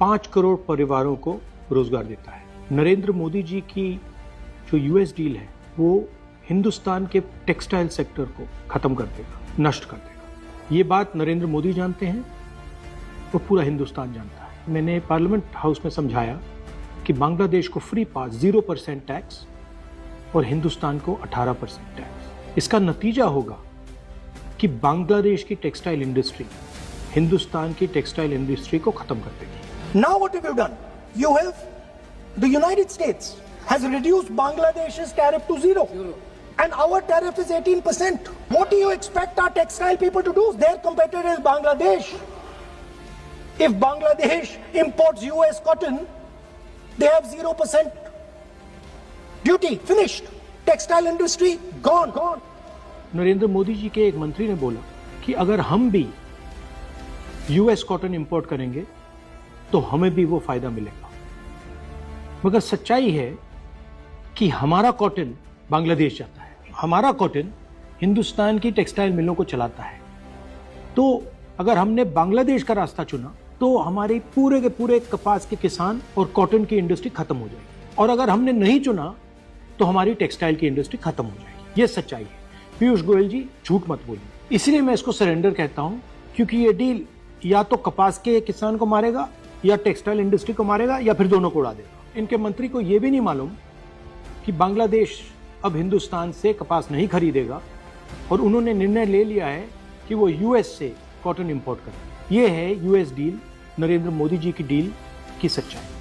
5 करोड़ परिवारों को रोजगार देता है। नरेंद्र मोदी जी की जो यूएस डील है वो हिंदुस्तान के टेक्सटाइल सेक्टर को खत्म कर देगा, नष्ट कर देगा। ये बात नरेंद्र मोदी जानते हैं और पूरा हिंदुस्तान जानता है। मैंने पार्लियामेंट हाउस में समझाया कि बांग्लादेश को फ्री पास 0% टैक्स और हिंदुस्तान को 18% टैक्स। इसका नतीजा होगा कि बांग्लादेश की टेक्सटाइल इंडस्ट्री हिंदुस्तान की टेक्सटाइल इंडस्ट्री को खत्म कर देगी। Now what have you done? You have, the United States has reduced Bangladesh's tariff to 0. And our tariff is 18%. What do you expect our textile people to do? Their competitor is Bangladesh. If Bangladesh imports US cotton, they have 0% duty. Finished. Textile industry gone. Narendra Modi ji के एक मंत्री ने बोला कि अगर हम भी US cotton import करेंगे तो हमें भी वो फायदा मिलेगा। मगर सच्चाई है कि हमारा कॉटन बांग्लादेश जाता है, हमारा कॉटन हिंदुस्तान की टेक्सटाइल मिलों को चलाता है। तो अगर हमने बांग्लादेश का रास्ता चुना तो हमारे पूरे के पूरे कपास के किसान और कॉटन की इंडस्ट्री खत्म हो जाएगी, और अगर हमने नहीं चुना तो हमारी टेक्सटाइल की इंडस्ट्री खत्म हो जाएगी। ये सच्चाई है। पीयूष गोयल जी, झूठ मत बोलिए। इसलिए मैं इसको सरेंडर कहता हूं, क्योंकि ये डील या तो कपास के किसान को मारेगा या टेक्सटाइल इंडस्ट्री को मारेगा या फिर दोनों को उड़ा देगा। इनके मंत्री को यह भी नहीं मालूम कि बांग्लादेश अब हिंदुस्तान से कपास नहीं खरीदेगा और उन्होंने निर्णय ले लिया है कि वो यूएस से कॉटन इंपोर्ट करें। ये है यूएस डील, नरेंद्र मोदी जी की डील की सच्चाई।